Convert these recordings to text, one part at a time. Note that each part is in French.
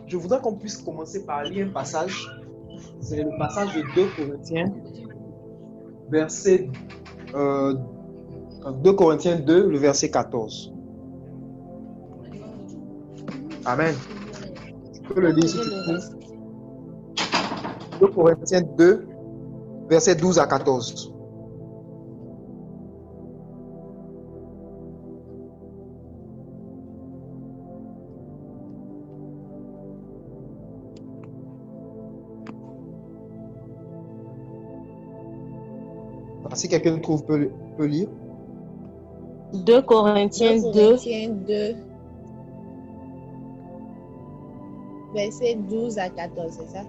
Je voudrais qu'on puisse commencer par lire un passage. C'est le passage de 2 Corinthiens, euh, 2 Corinthiens 2, le verset 14. Amen. Tu peux le lire si tu peux. 2 Corinthiens 2, verset 12 à 14. Si quelqu'un trouve, peut lire. 2 Corinthiens 2, verset 12 à 14, c'est ça?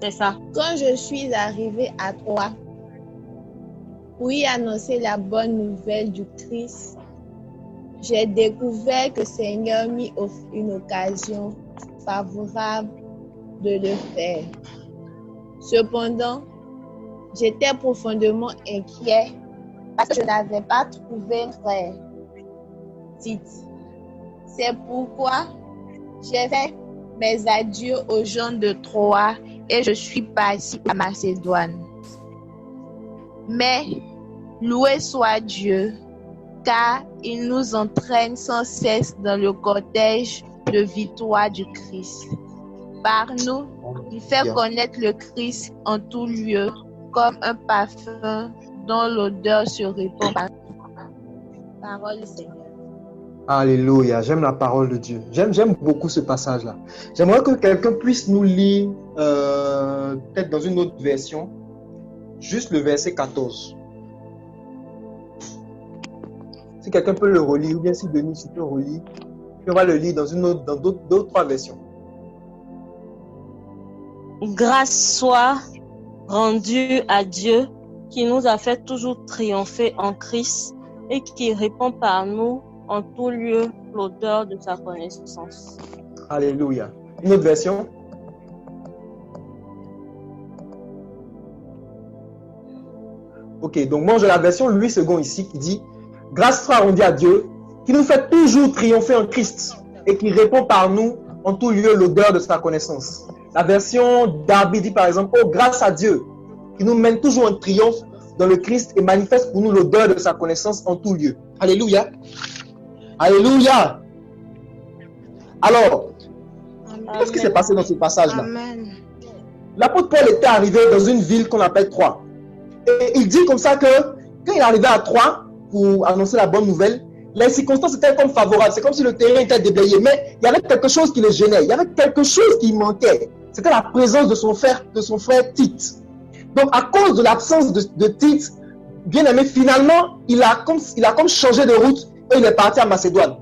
c'est ça. Quand je suis arrivée à Troie, pour y annoncer la bonne nouvelle du Christ, j'ai découvert que le Seigneur m'y offre une occasion favorable de le faire. Cependant, j'étais profondément inquiet parce que je n'avais pas trouvé un frère, Tite. C'est pourquoi j'ai fait mes adieux aux gens de Troie et je suis parti à Macédoine. Mais loué soit Dieu, car il nous entraîne sans cesse dans le cortège de victoire du Christ. Par nous, il fait connaître le Christ en tout lieu comme un parfum dont l'odeur se répand partout. Parole du Seigneur. Alléluia, j'aime la parole de Dieu. J'aime beaucoup ce passage-là. J'aimerais que quelqu'un puisse nous lire, peut-être dans une autre version, juste le verset 14. Si quelqu'un peut le relire, ou bien si Denis, tu peux relire, puis on va le lire dans d'autres 3 versions. Grâce soit rendue à Dieu qui nous a fait toujours triompher en Christ et qui répand par nous en tout lieu l'odeur de sa connaissance. Alléluia. Une autre version? Ok, donc moi j'ai la version Louis II ici qui dit « Grâce soit rendue à Dieu qui nous fait toujours triompher en Christ et qui répand par nous en tout lieu l'odeur de sa connaissance. » La version Darby dit par exemple « Oh, grâce à Dieu qui nous mène toujours en triomphe dans le Christ et manifeste pour nous l'odeur de sa connaissance en tout lieu. » Alléluia. Alléluia. Alors, qu'est-ce qui s'est passé dans ce passage-là? L'apôtre Paul était arrivé dans une ville qu'on appelle Troie. Et il dit comme ça que quand il est arrivé à Troie pour annoncer la bonne nouvelle, les circonstances étaient comme favorables. C'est comme si le terrain était déblayé. Mais il y avait quelque chose qui le gênait. Il y avait quelque chose qui manquait. C'était la présence de son frère Tite. Donc, à cause de l'absence de Tite, bien aimé, finalement, il a comme changé de route et il est parti à Macédoine.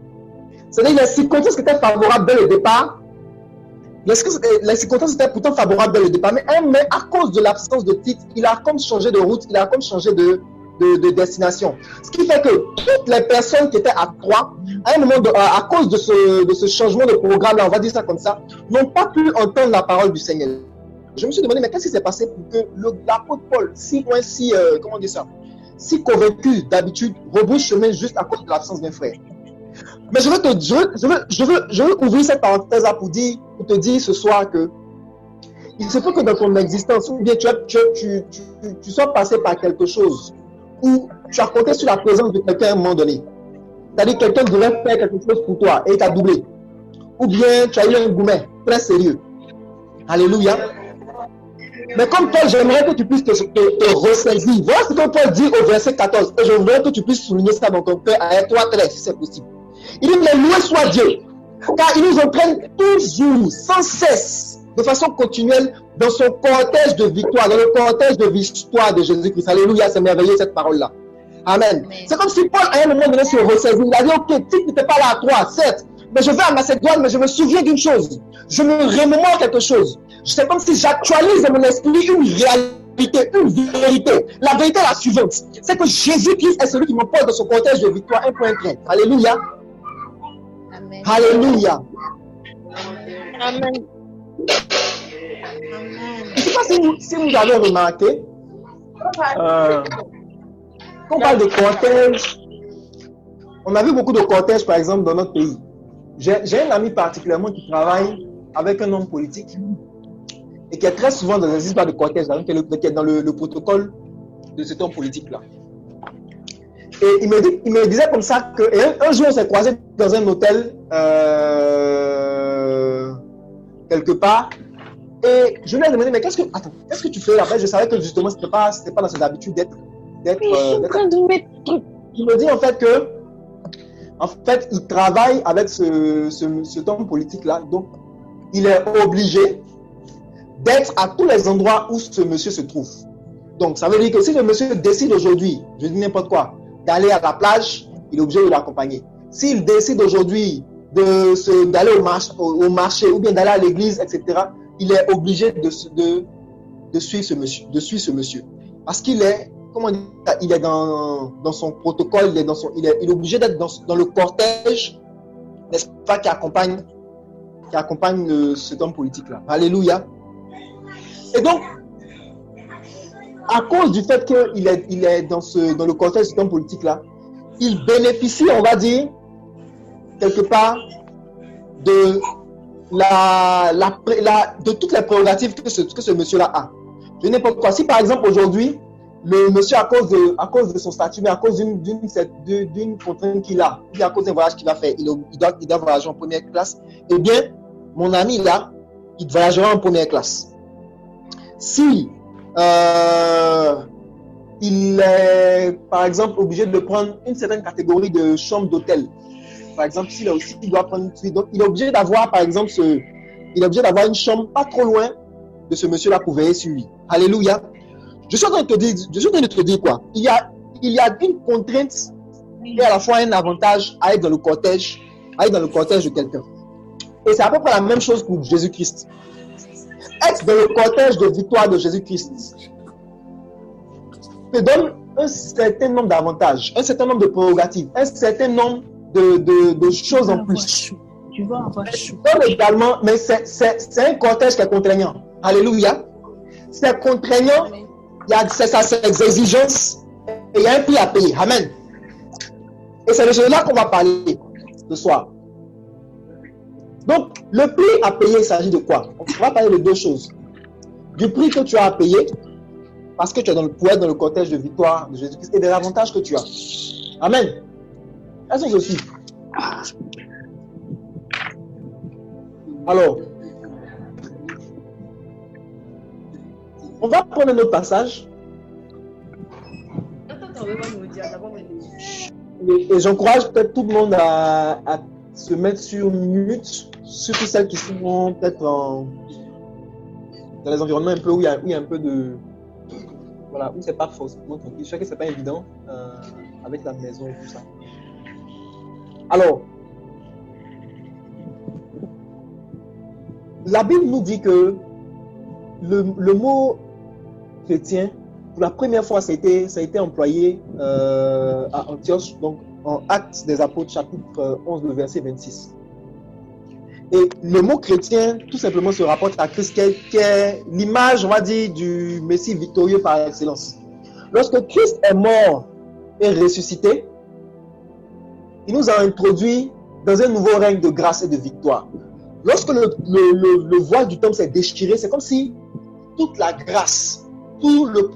C'est-à-dire les circonstances qui étaient favorables dès le départ, les circonstances étaient pourtant favorables dès le départ, mais à cause de l'absence de Tite, il a comme changé de route, il a comme changé de destination. Ce qui fait que toutes les personnes qui étaient à Troie, à un moment, à cause de ce changement de programme, là, on va dire ça comme ça, n'ont pas pu entendre la parole du Seigneur. Je me suis demandé, mais qu'est-ce qui s'est passé pour que l'apôtre Paul, si convaincu d'habitude, rebrousse chemin juste à cause de l'absence d'un frère? Mais je veux ouvrir cette parenthèse là pour te dire ce soir que il se peut que dans ton existence, ou bien tu sois passé par quelque chose où tu as compté sur la présence de quelqu'un à un moment donné. C'est-à-dire que quelqu'un devrait faire quelque chose pour toi et il t'a doublé. Ou bien tu as eu un gourmet très sérieux. Alléluia. Mais comme Paul, j'aimerais que tu puisses te ressaisir. Voilà ce que Paul dit au verset 14. Et je voudrais que tu puisses souligner ça dans ton cœur avec toi, si c'est possible. Il dit, mais loué soit Dieu, car il nous entraîne toujours, sans cesse, de façon continuelle, dans son cortège de victoire, dans le cortège de victoire de Jésus-Christ. Alléluia, c'est merveilleux cette parole-là. Amen. C'est comme si Paul, à un moment donné, se ressaisit. Il a dit, ok, Tite n'était pas là à toi, certes, mais je vais à Macédoine, mais je me souviens d'une chose. Je me remémore quelque chose. C'est comme si j'actualise dans mon esprit une réalité, une vérité. La vérité est la suivante. C'est que Jésus-Christ est celui qui m'emporte dans son cortège de victoire, un point près. Alléluia. Amen. Alléluia. Amen. Je ne sais pas si vous avez remarqué, quand on parle de cortège, On a vu beaucoup de cortèges, par exemple, dans notre pays. J'ai un ami particulièrement qui travaille avec un homme politique et qui est très souvent dans les histoires de cortège, qui est dans le protocole de cet homme politique-là. Et il me disait comme ça que un jour on s'est croisé dans un hôtel quelque part et je lui ai demandé mais qu'est-ce que tu fais là-bas? Je savais que justement c'était pas dans ses habitudes d'être. Il me dit en fait il travaille avec cet homme politique-là, donc il est obligé d'être à tous les endroits où ce monsieur se trouve. Donc ça veut dire que si le monsieur décide aujourd'hui, je dis n'importe quoi, d'aller à la plage, il est obligé de l'accompagner. S'il décide aujourd'hui d'aller au marché ou bien d'aller à l'église, etc., il est obligé de suivre ce monsieur. Parce qu'il est, comment dire, il est dans son protocole, il est obligé d'être dans le cortège, n'est-ce pas, qui accompagne cet homme politique-là. Alléluia. Et donc, à cause du fait qu'il est dans le cortège de cet homme politique-là, il bénéficie, on va dire, quelque part, de toutes les prérogatives que ce monsieur-là a. Je n'ai pas quoi. Si par exemple aujourd'hui, le monsieur, à cause de son statut, mais à cause d'une contrainte qu'il a, ou à cause d'un voyage qu'il va faire, il doit voyager en première classe, eh bien, mon ami là, il voyagera en première classe. Si il est, par exemple, obligé de prendre une certaine catégorie de chambres d'hôtel. Par exemple, s'il doit prendre une suite, donc il est obligé d'avoir, par exemple, une chambre pas trop loin de ce monsieur-là pour veiller sur lui. Alléluia. Je suis en train de te dire quoi? Il y a une contrainte et à la fois un avantage à être dans le cortège de quelqu'un. Et c'est à peu près la même chose pour Jésus-Christ. Être dans le cortège de victoire de Jésus-Christ te donne un certain nombre d'avantages, un certain nombre de prérogatives, un certain nombre de choses en plus. Tu vas avoir chaud. Également, mais c'est un cortège qui est contraignant. Alléluia. C'est contraignant, il y a ses exigences et il y a un prix à payer. Amen. Et c'est de cela qu'on va parler ce soir. Donc, le prix à payer, il s'agit de quoi? On va parler de deux choses. Du prix que tu as à payer, parce que tu es pour être dans le cortège de victoire de Jésus-Christ, et des avantages que tu as. Amen. Elles sont aussi. Alors, on va prendre un autre passage. Et j'encourage peut-être tout le monde à se mettre sur mute, surtout celles qui sont peut-être dans les environnements un peu où il y a un peu de... Voilà, où c'est pas forcément tranquille. Je sais que c'est pas évident avec la maison et tout ça. Alors, la Bible nous dit que le mot chrétien, pour la première fois, ça a été employé à Antioche, donc en Actes des Apôtres, chapitre 11, le verset 26. Et le mot chrétien, tout simplement, se rapporte à Christ, qui est l'image, on va dire, du Messie victorieux par excellence. Lorsque Christ est mort et ressuscité, il nous a introduits dans un nouveau règne de grâce et de victoire. Lorsque le voile du temple s'est déchiré, c'est comme si toute la grâce, tout le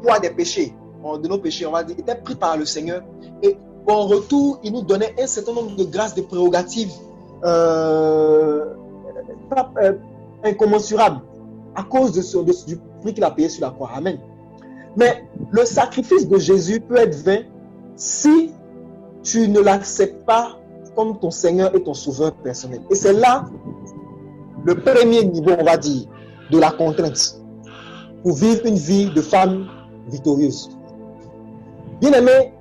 poids des péchés, de nos péchés, on va dire, était pris par le Seigneur. Et en retour, il nous donnait un certain nombre de grâces, de prérogatives incommensurables à cause du prix qu'il a payé sur la croix. Amen. Mais le sacrifice de Jésus peut être vain si tu ne l'acceptes pas comme ton Seigneur et ton Sauveur personnel. Et c'est là le premier niveau, on va dire, de la contrainte pour vivre une vie de femme victorieuse. Bien-aimé,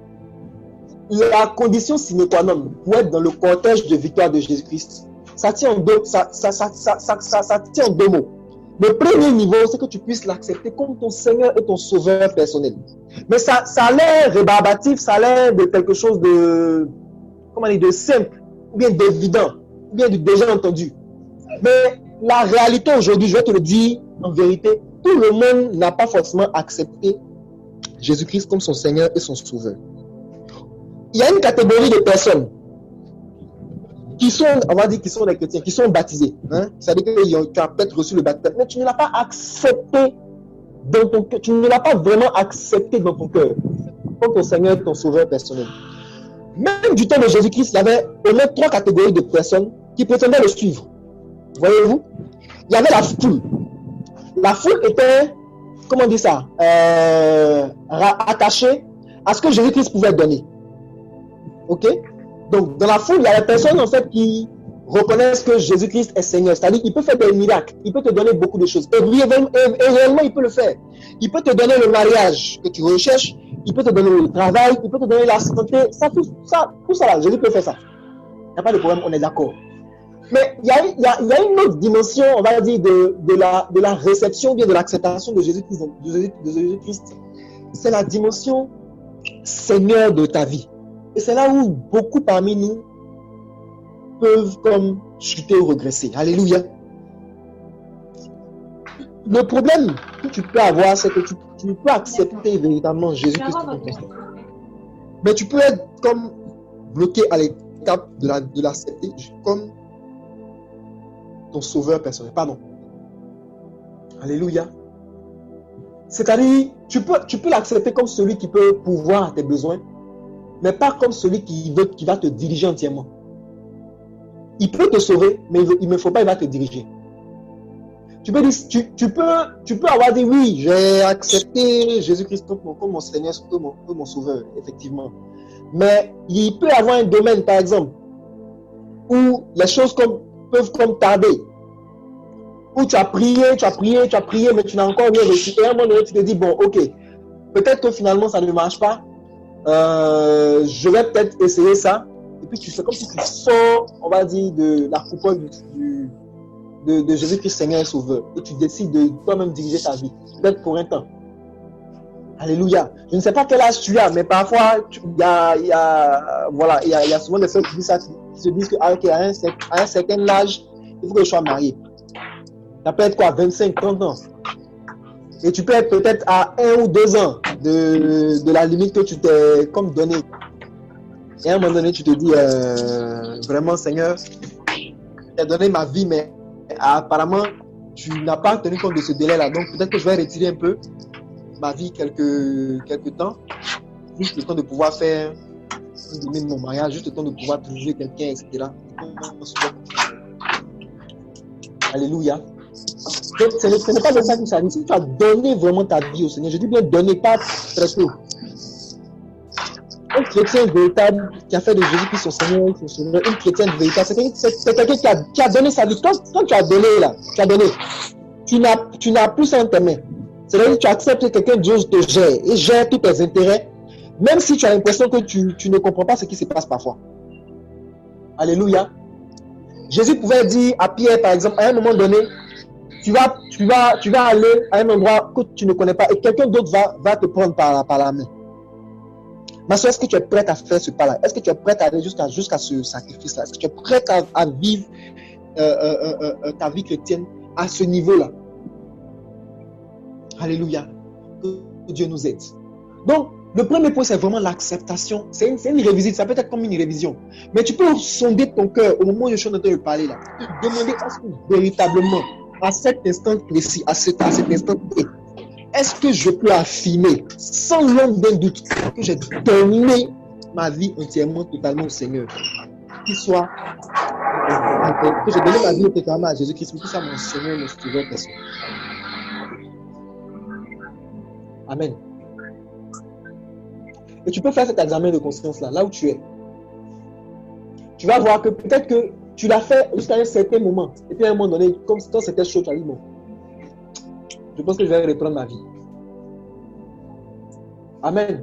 la condition sine qua non pour être dans le cortège de victoire de Jésus-Christ, ça tient en deux mots. Le premier niveau, c'est que tu puisses l'accepter comme ton Seigneur et ton Sauveur personnel. Mais ça a l'air rébarbatif, ça a l'air de quelque chose de, comment dire, de simple, ou bien d'évident, ou bien de déjà entendu. Mais la réalité aujourd'hui, je vais te le dire en vérité, tout le monde n'a pas forcément accepté Jésus-Christ comme son Seigneur et son Sauveur. il y a une catégorie de personnes qui sont, on va dire, qui sont des chrétiens, qui sont baptisés. Hein? C'est-à-dire que tu as peut-être reçu le baptême, mais tu ne l'as pas accepté dans ton cœur. Tu ne l'as pas vraiment accepté dans ton cœur comme ton Seigneur, ton Sauveur personnel. Même du temps de Jésus-Christ, il y avait au moins 3 catégories de personnes qui prétendaient le suivre. Voyez-vous? Il y avait la foule. La foule était, comment on dit ça, attachée à ce que Jésus-Christ pouvait donner. Ok? Donc, dans la foule, il y a des personnes en fait qui reconnaissent que Jésus-Christ est Seigneur. C'est-à-dire qu'il peut faire des miracles, il peut te donner beaucoup de choses. Et réellement, il peut le faire. Il peut te donner le mariage que tu recherches, il peut te donner le travail, il peut te donner la santé. Tout ça là, Jésus peut faire ça. Il n'y a pas de problème, on est d'accord. Mais il y a une autre dimension, on va dire, de la réception, bien de l'acceptation de Jésus-Christ. C'est la dimension Seigneur de ta vie. Et c'est là où beaucoup parmi nous peuvent comme chuter ou regresser. Alléluia. Le problème que tu peux avoir, c'est que tu peux accepter véritablement Jésus-Christ comme ton Seigneur. Mais tu peux être comme bloqué à l'étape de l'accepter comme ton sauveur personnel. Pardon. Alléluia. C'est-à-dire, tu peux l'accepter comme celui qui peut pourvoir à tes besoins, mais pas comme celui qui va te diriger entièrement. Il peut te sauver, mais il ne faut pas, il va te diriger. Tu peux avoir dit oui, j'ai accepté Jésus-Christ comme mon Seigneur, comme mon Sauveur, effectivement. Mais il peut y avoir un domaine, par exemple, où les choses peuvent comme tarder. Où tu as prié, mais tu n'as encore rien reçu. Et à un moment donné, tu te dis, bon, ok, peut-être que finalement ça ne marche pas. Je vais peut-être essayer ça. Et puis c'est comme si tu sors, on va dire, de la coupole de Jésus-Christ Seigneur et Sauveur. Et tu décides de toi-même diriger ta vie. Peut-être pour un temps. Alléluia. Je ne sais pas quel âge tu as, mais parfois, il y a souvent des gens qui disent ça, qui se disent qu'à un certain âge, il faut que je sois marié. Ça peut être quoi, 25, 30 ans. Et tu peux être peut-être à 1 ou 2 ans de la limite que tu t'es comme donné. Et à un moment donné, tu te dis, vraiment, Seigneur, tu as donné ma vie, mais apparemment, tu n'as pas tenu compte de ce délai-là. Donc, peut-être que je vais retirer un peu ma vie quelques temps, juste le temps de pouvoir faire mon mariage, juste le temps de pouvoir trouver quelqu'un, etc. Alléluia. Donc, ce n'est pas de ça qu'il s'agit. Si tu as donné vraiment ta vie au Seigneur, je dis bien donner, pas presque. Un chrétien véritable qui a fait de Jésus-Christ son Seigneur, une chrétienne véritable, c'est quelqu'un qui a donné sa vie. Quand tu as donné là, tu n'as plus ça en tes mains. C'est-à-dire que tu acceptes que quelqu'un d'autre te gère et gère tous tes intérêts, même si tu as l'impression que tu ne comprends pas ce qui se passe parfois. Alléluia. Jésus pouvait dire à Pierre, par exemple, à un moment donné, tu vas aller à un endroit que tu ne connais pas et quelqu'un d'autre va te prendre par la main. Ma soeur, est-ce que tu es prête à faire ce pas-là? Est-ce que tu es prête à aller jusqu'à ce sacrifice-là? Est-ce que tu es prête à vivre ta vie chrétienne à ce niveau-là? Alléluia. Que Dieu nous aide. Donc, le premier point, c'est vraiment l'acceptation. C'est une révisite, ça peut être comme une révision. Mais tu peux sonder ton cœur au moment où je suis en train de parler là. Te demander est-ce que véritablement, à cet instant précis, à cet instant précis, est-ce que je peux affirmer, sans l'ombre d'un doute, que j'ai donné ma vie entièrement, totalement au Seigneur? Que j'ai donné ma vie totalement à Jésus-Christ, pour que ça mon Seigneur, mon Sauveur personnel. Amen. Et tu peux faire cet examen de conscience là où tu es. Tu vas voir que peut-être que tu l'as fait jusqu'à un certain moment. Et puis à un moment donné, comme quand c'était chaud, tu as dit bon, je pense que je vais reprendre ma vie. Amen.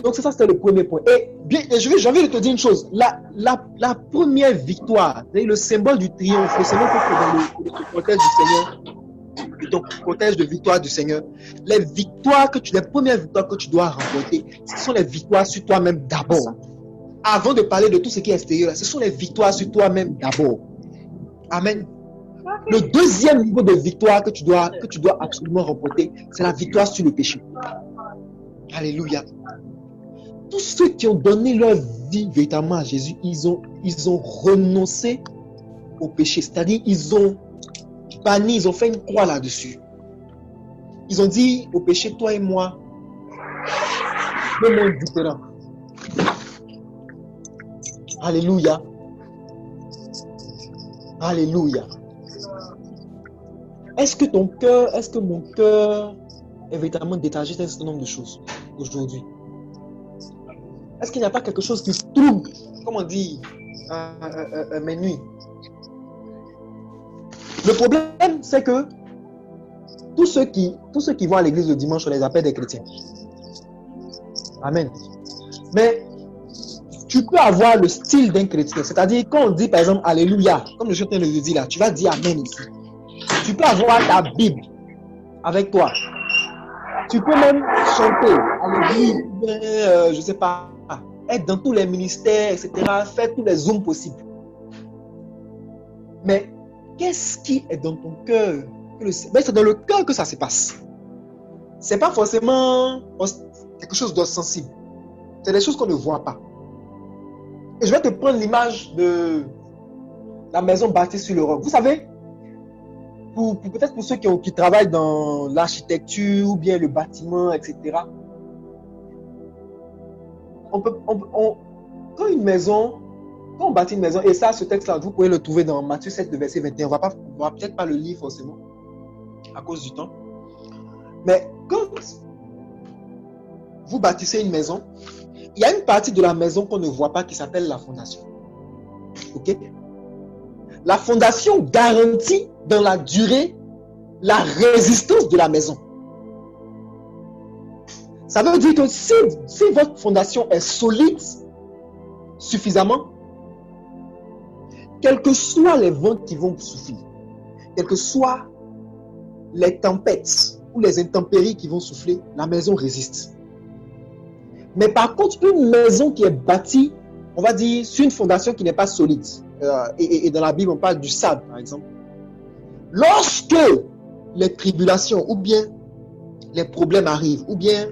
Donc ça c'était le premier point. Et j'ai envie de te dire une chose. La première victoire, le symbole du triomphe, le symbole que dans le cortège du Seigneur, ton cortège de victoire du Seigneur, les premières victoires que tu dois remporter, ce sont les victoires sur toi-même d'abord. Avant de parler de tout ce qui est extérieur, ce sont les victoires sur toi-même d'abord. Amen. Le deuxième niveau de victoire que tu dois absolument remporter, c'est la victoire sur le péché. Alléluia. tous ceux qui ont donné leur vie véritablement à Jésus, ils ont renoncé au péché. C'est-à-dire, ils ont banni, ils ont fait une croix là-dessus. Ils ont dit au péché, toi et moi, deux mondes différents. Alléluia. Alléluia. Est-ce que mon cœur est véritablement détaché d'un certain nombre de choses aujourd'hui? Est-ce qu'il n'y a pas quelque chose qui trouble, comment dire, mes nuits? Le problème, c'est que tous ceux qui vont à l'église le dimanche, on les appelle des chrétiens. Amen. Mais tu peux avoir le style d'un chrétien. C'est-à-dire, quand on dit par exemple Alléluia, comme je suis en train de le dire là, tu vas dire Amen ici. Tu peux avoir ta Bible avec toi. Tu peux même chanter à l'église, je ne sais pas, être dans tous les ministères, etc., faire tous les zooms possibles. Mais qu'est-ce qui est dans ton cœur? Mais c'est dans le cœur que ça se passe. Ce n'est pas forcément quelque chose d'ostensible. C'est des choses qu'on ne voit pas. Et je vais te prendre l'image de la maison bâtie sur le roc. Vous savez, peut-être pour ceux qui travaillent dans l'architecture ou bien le bâtiment, etc. Quand on bâtit une maison, et ça, ce texte-là, vous pouvez le trouver dans Matthieu 7, verset 21. On ne va peut-être pas le lire forcément, à cause du temps. Mais quand vous bâtissez une maison, il y a une partie de la maison qu'on ne voit pas qui s'appelle la fondation. Ok? La fondation garantit dans la durée la résistance de la maison. Ça veut dire que si votre fondation est solide suffisamment, quels que soient les vents qui vont souffler, quelles que soient les tempêtes ou les intempéries qui vont souffler, la maison résiste. Mais par contre, une maison qui est bâtie, on va dire, sur une fondation qui n'est pas solide, et dans la Bible, on parle du sable, par exemple. Lorsque les tribulations ou bien les problèmes arrivent, ou bien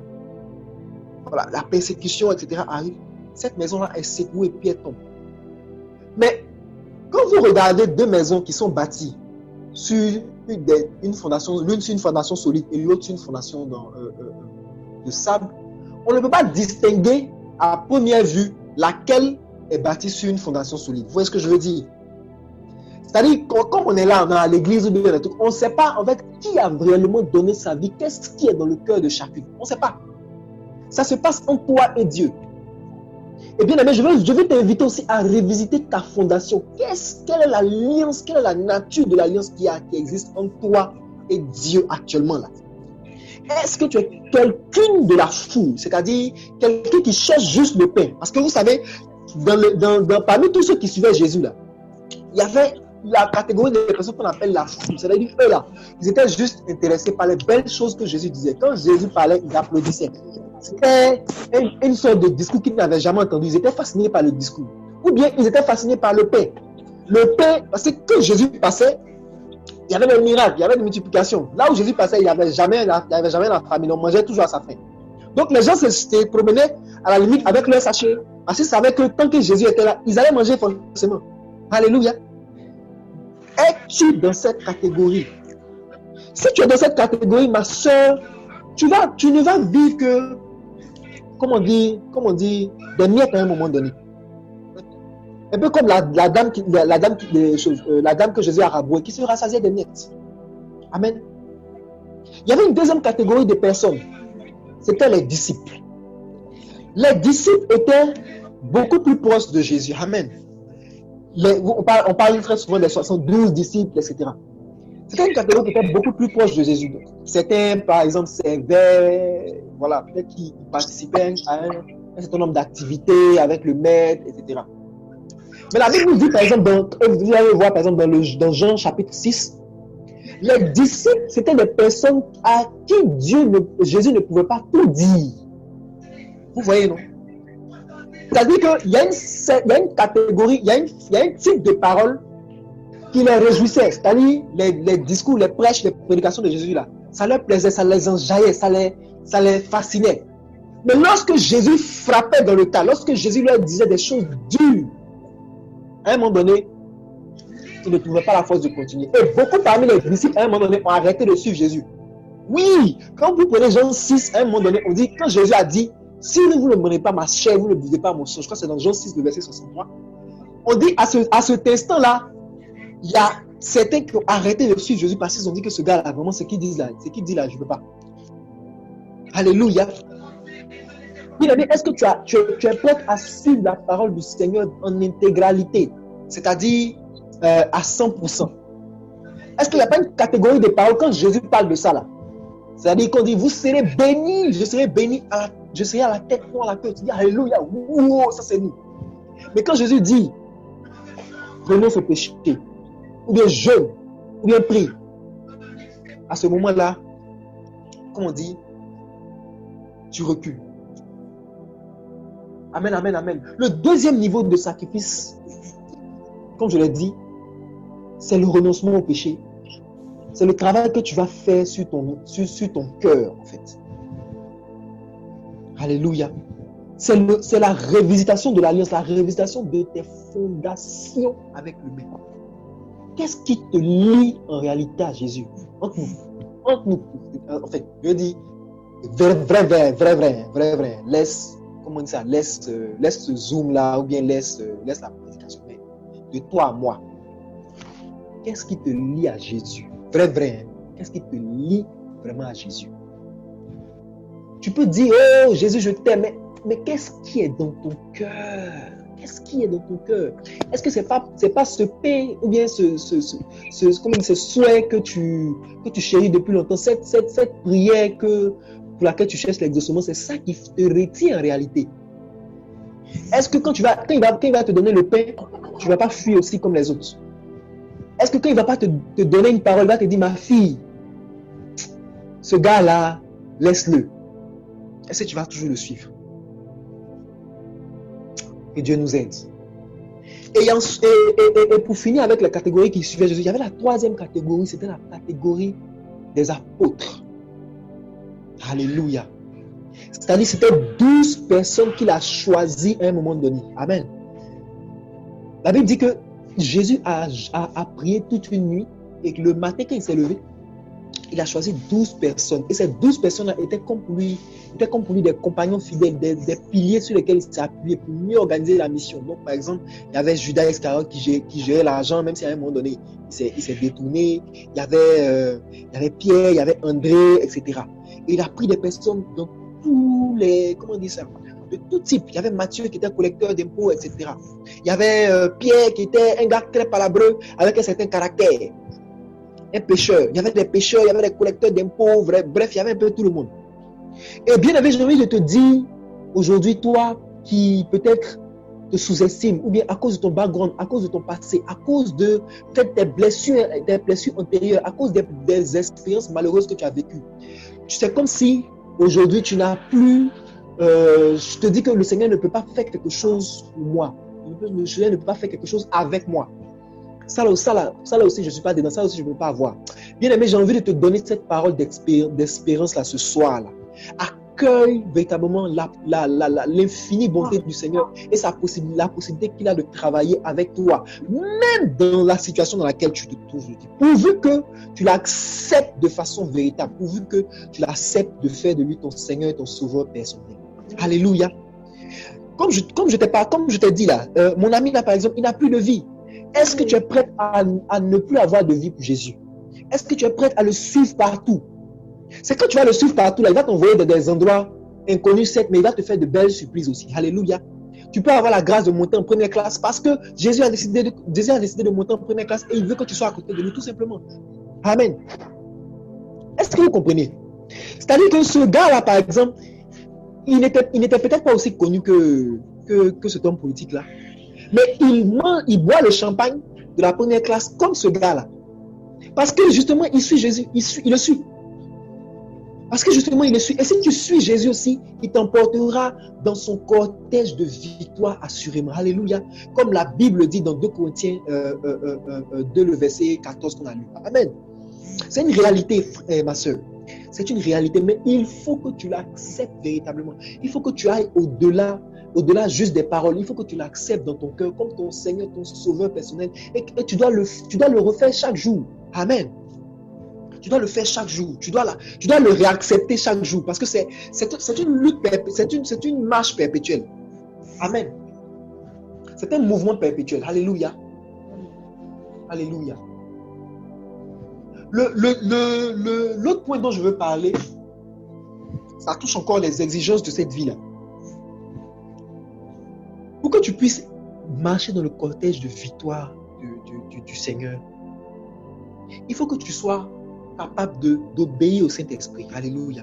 voilà, la persécution, etc. arrive, cette maison-là est secouée puis elle tombe. Mais quand vous regardez deux maisons qui sont bâties sur une fondation, l'une sur une fondation solide et l'autre sur une fondation de sable, on ne peut pas distinguer à première vue laquelle est bâtie sur une fondation solide. Vous voyez ce que je veux dire? C'est-à-dire, quand on est là, on est à l'église, on ne sait pas en fait qui a réellement donné sa vie, qu'est-ce qui est dans le cœur de chacun. On ne sait pas. Ça se passe entre toi et Dieu. Et bien aimé, je vais t'inviter aussi à revisiter ta fondation. Quelle est l'alliance, quelle est la nature de l'alliance qui existe entre toi et Dieu actuellement là? Est-ce que tu es quelqu'un de la foule, c'est-à-dire quelqu'un qui cherche juste le pain? Parce que vous savez, parmi tous ceux qui suivaient Jésus là, il y avait la catégorie des personnes qu'on appelle la foule. C'est-à-dire eux là, ils étaient juste intéressés par les belles choses que Jésus disait. Quand Jésus parlait, ils applaudissaient. C'était une sorte de discours qu'ils n'avaient jamais entendu. Ils étaient fascinés par le discours. Ou bien ils étaient fascinés par le pain. Le pain, parce que quand Jésus passait, il y avait des miracles, il y avait des multiplications. Là où Jésus passait, il n'y avait jamais la famine. On mangeait toujours à sa faim. Donc les gens se promenaient à la limite avec leur sachet. Parce qu'ils savaient que tant que Jésus était là, ils allaient manger forcément. Alléluia. Es-tu dans cette catégorie? Si tu es dans cette catégorie, ma soeur, tu ne vas vivre que, comment on dit, des miettes à un moment donné. Un peu comme la dame que Jésus a rabouée, qui se rassasiait des miettes. Amen. Il y avait une deuxième catégorie de personnes. C'était les disciples. Les disciples étaient beaucoup plus proches de Jésus. Amen. On parle très souvent des 72 disciples, etc. C'était une catégorie qui était beaucoup plus proche de Jésus. Certains, par exemple, servaient, voilà, peut-être qu'ils participaient à un certain nombre d'activités avec le maître, etc. Mais la Bible nous dit, par exemple, vous allez voir, par exemple, dans Jean chapitre 6, les disciples, c'était des personnes à qui Jésus ne pouvait pas tout dire. Vous voyez, non? C'est-à-dire qu'il y a une catégorie, il y a un type de parole qui les réjouissait. C'est-à-dire les discours, les prêches, les prédications de Jésus là. Ça leur plaisait, ça les enjaillait, ça les fascinait. Mais lorsque Jésus frappait dans le tas, lorsque Jésus leur disait des choses dures, à un moment donné, ils ne trouvaient pas la force de continuer. Et beaucoup parmi les disciples, à un moment donné, ont arrêté de suivre Jésus. Oui, quand vous prenez Jean 6, à un moment donné, on dit, quand Jésus a dit, si vous ne menez pas ma chair, vous ne buvez pas mon sang, je crois que c'est dans Jean 6, le verset 63, on dit, à cet instant-là, il y a certains qui ont arrêté de suivre Jésus parce qu'ils ont dit que ce gars-là, vraiment, ce qu'il dit là, je ne veux pas. Alléluia. Bien-aimé, est-ce que tu es prêt à suivre la parole du Seigneur en intégralité, c'est-à-dire à 100%? Est-ce qu'il n'y a pas une catégorie de paroles quand Jésus parle de ça là? C'est-à-dire qu'on dit, vous serez bénis, je serai béni, je serai à la tête, non à la queue. Tu dis, alléluia, wow, ça c'est nous. Mais quand Jésus dit, renonce au péché, ou bien jeûne, ou bien prie, à ce moment-là, comme on dit, tu recules. Amen, amen, amen. Le deuxième niveau de sacrifice, comme je l'ai dit, c'est le renoncement au péché. C'est le travail que tu vas faire sur ton cœur, en fait. Alléluia. C'est la révisitation de l'alliance, la révisitation de tes fondations avec le Maître. Qu'est-ce qui te lie en réalité à Jésus? Entre nous. En fait, je dis, vrai. Laisse, comment on dit ça? Laisse ce zoom là, ou bien laisse la prédication. De toi à moi. Qu'est-ce qui te lie à Jésus? Vrai. Qu'est-ce qui te lie vraiment à Jésus? Tu peux dire, oh Jésus, je t'aime, mais qu'est-ce qui est dans ton cœur? Qu'est-ce qui est dans ton cœur? Est-ce que c'est pas ce pain ou bien ce souhait que tu chéris depuis longtemps, cette prière pour laquelle tu cherches l'exaucement, c'est ça qui te retient en réalité? Est-ce que quand il va te donner le pain, tu ne vas pas fuir aussi comme les autres? Est-ce que quand il ne va pas te donner une parole, il va te dire, ma fille, ce gars-là, laisse-le. Est-ce que tu vas toujours le suivre? Que Dieu nous aide. Et pour finir avec la catégorie qui suivait Jésus, il y avait la troisième catégorie, c'était la catégorie des apôtres. Alléluia. C'est-à-dire c'était 12 personnes qu'il a choisies à un moment donné. Amen. La Bible dit que Jésus a prié toute une nuit et que le matin quand il s'est levé, il a choisi 12 personnes. Et ces 12 personnes-là étaient comme pour lui des compagnons fidèles, des piliers sur lesquels il s'est appuyé pour mieux organiser la mission. Donc, par exemple, il y avait Judas Iscariote qui gérait l'argent, même si à un moment donné, il s'est détourné. Il y avait Pierre, il y avait André, etc. Et il a pris des personnes dans tous les, comment on dit ça, de tout type. Il y avait Matthieu qui était collecteur d'impôts, etc. Il y avait Pierre qui était un gars très palabreux avec un certain caractère. Un pêcheur. Il y avait des pêcheurs, il y avait des collecteurs d'impôts, bref, il y avait un peu tout le monde. Et bien aimé, j'ai envie de te dire, aujourd'hui, toi qui peut-être te sous-estimes, ou bien à cause de ton background, à cause de ton passé, à cause de peut-être tes blessures antérieures, à cause des expériences malheureuses que tu as vécues. C'est comme si aujourd'hui tu n'as plus, je te dis que le Seigneur ne peut pas faire quelque chose pour moi. Le Seigneur ne peut pas faire quelque chose avec moi. Ça là aussi, je ne suis pas dedans. Ça aussi, je ne peux pas avoir. Bien aimé, j'ai envie de te donner cette parole d'espérance là ce soir là. Accueille véritablement l'infinie bonté du Seigneur et la possibilité qu'il a de travailler avec toi, même dans la situation dans laquelle tu te trouves. Pourvu que tu l'acceptes de façon véritable, pourvu que tu l'acceptes de faire de lui ton Seigneur et ton Sauveur personnel. Alléluia. Comme je t'ai dit là, mon ami là par exemple, il n'a plus de vie. Est-ce que tu es prête à ne plus avoir de vie pour Jésus? Est-ce que tu es prête à le suivre partout? C'est quand tu vas le suivre partout, là, il va t'envoyer dans des endroits inconnus, certes, mais il va te faire de belles surprises aussi. Alléluia. Tu peux avoir la grâce de monter en première classe parce que Jésus a décidé de monter en première classe et il veut que tu sois à côté de lui, tout simplement. Amen. Est-ce que vous comprenez? C'est-à-dire que ce gars-là, par exemple, il n'était peut-être pas aussi connu que cet homme politique-là. Mais il boit le champagne de la première classe comme ce gars-là. Parce que justement, il suit Jésus. Il le suit. Parce que justement, il le suit. Et si tu suis Jésus aussi, il t'emportera dans son cortège de victoire assurément. Alléluia. Comme la Bible dit dans 2 Corinthiens 2, le verset 14 qu'on a lu. Amen. C'est une réalité, ma soeur. C'est une réalité, mais il faut que tu l'acceptes véritablement. Il faut que tu ailles au-delà juste des paroles. Il faut que tu l'acceptes dans ton cœur comme ton Seigneur, ton Sauveur personnel. Et tu dois le refaire chaque jour. Amen. Tu dois le faire chaque jour. Tu dois le réaccepter chaque jour. Parce que c'est une lutte, c'est une marche perpétuelle. Amen. C'est un mouvement perpétuel. Alléluia. Alléluia. L'autre point dont je veux parler, ça touche encore les exigences de cette vie-là. Pour que tu puisses marcher dans le cortège de victoire du Seigneur, il faut que tu sois capable d'obéir au Saint-Esprit. Alléluia.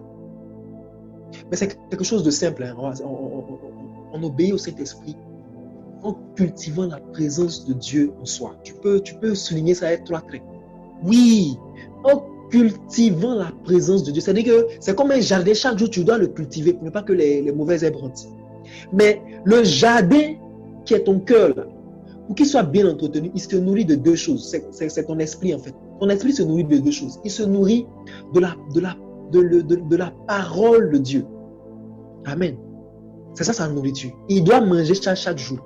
Mais c'est quelque chose de simple. Hein. On obéit au Saint-Esprit en cultivant la présence de Dieu en soi. Tu peux souligner ça avec 3 traits. Oui, en cultivant la présence de Dieu. C'est-à-dire que c'est comme un jardin. Chaque jour, tu dois le cultiver pour ne pas que les mauvaises herbes rentrent. Mais le jardin qui est ton cœur, là, pour qu'il soit bien entretenu, il se nourrit de 2 choses. C'est ton esprit, en fait. Ton esprit se nourrit de 2 choses. Il se nourrit de la parole de Dieu. Amen. C'est ça sa nourriture. Il doit manger chaque jour.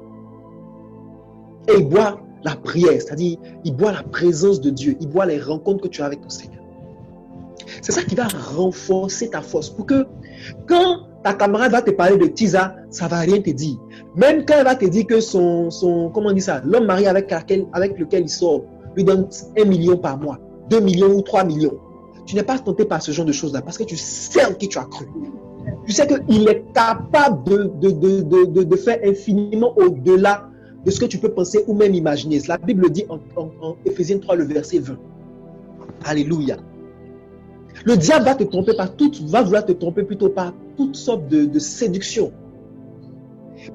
Et il boit la prière, c'est-à-dire il boit la présence de Dieu. Il boit les rencontres que tu as avec ton Seigneur. C'est ça qui va renforcer ta force. Pour que quand ta camarade va te parler de Tisa, ça ne va rien te dire. Même quand elle va te dire que comment on dit ça, l'homme marié avec lequel il sort lui donne 1 million par mois, 2 millions ou 3 millions. Tu n'es pas tenté par ce genre de choses-là parce que tu sais en qui tu as cru. Tu sais qu'il est capable de faire infiniment au-delà de ce que tu peux penser ou même imaginer. La Bible dit en Éphésiens 3, le verset 20. Alléluia. Le diable va te tromper va vouloir te tromper plutôt par toutes sortes de séductions.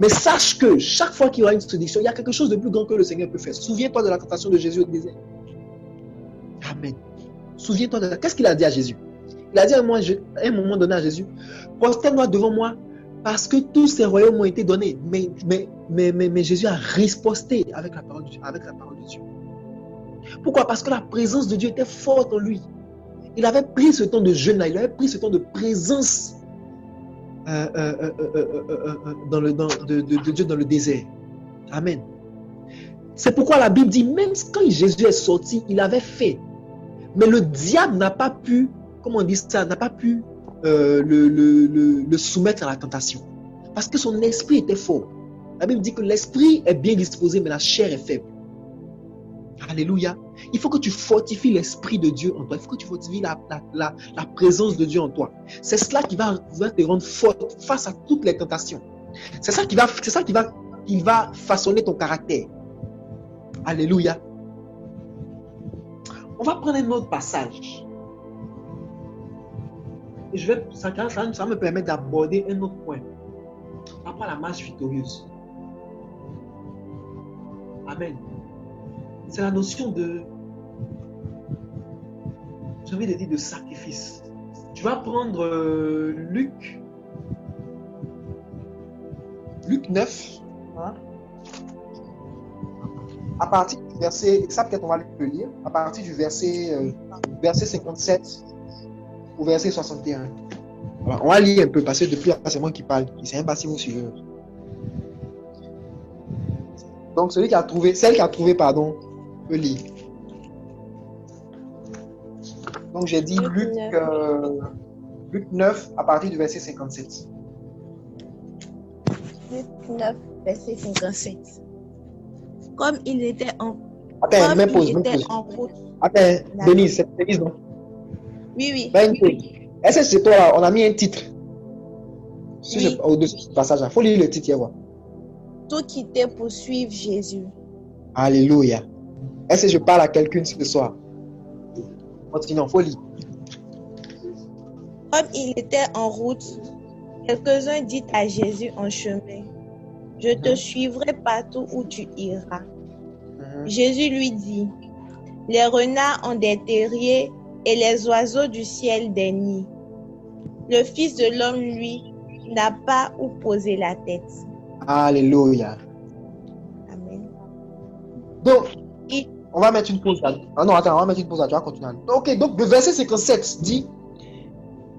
Mais sache que chaque fois qu'il y aura une séduction, il y a quelque chose de plus grand que le Seigneur peut faire. Souviens-toi de la tentation de Jésus au désert. Amen. Souviens-toi de la... Qu'est-ce qu'il a dit à Jésus? Il a dit à un moment donné à Jésus, prosterne-toi devant moi parce que tous ces royaumes m'ont été donnés. Mais Jésus a riposté avec la parole de Dieu. Pourquoi? Parce que la présence de Dieu était forte en lui. Il avait pris ce temps de jeûne, il avait pris ce temps de présence de Dieu dans le désert. Amen. C'est pourquoi la Bible dit, même quand Jésus est sorti, il avait fait. Mais le diable n'a pas pu, comment on dit ça, n'a pas pu le soumettre à la tentation. Parce que son esprit était fort. La Bible dit que l'esprit est bien disposé, mais la chair est faible. Alléluia. Il faut que tu fortifies l'esprit de Dieu en toi. Il faut que tu fortifies la présence de Dieu en toi. C'est cela qui va te rendre fort face à toutes les tentations. C'est ça qui va façonner ton caractère. Alléluia. On va prendre un autre passage. Et ça me permet d'aborder un autre point. Par rapport à la marche victorieuse. Amen. C'est la notion de, j'ai envie de dire, de sacrifice. Tu vas prendre Luc 9, hein? À partir du verset, ça peut-être on va le lire, à partir du verset 57 au verset 61. Voilà, on va lire un peu parce que depuis là, c'est moi qui parle. C'est un bâtiment suiveur. Donc celle qui a trouvé, peut lire. Donc j'ai dit Luc 9 à partir du verset 57. Luc 9, verset 57. Comme il était en route. Attends, Denise, c'est Denise, non? Oui. Est-ce que c'est toi là? On a mis un titre. Oui. Au-dessus de ce passage, il faut lire le titre, voir. Tout quitter pour suivre Jésus. Alléluia. Est-ce que je parle à quelqu'un ce soir? Continuons, il faut lire. Comme il était en route, quelques-uns dirent à Jésus en chemin, je te suivrai partout où tu iras. Jésus lui dit, les renards ont des terriers et les oiseaux du ciel des nids. Le Fils de l'homme, lui, n'a pas où poser la tête. Alléluia. Amen. Donc, on va mettre une pause là. Ah non, attends, on va mettre une pause là. Tu vas continuer. Ok, donc le verset 57 dit,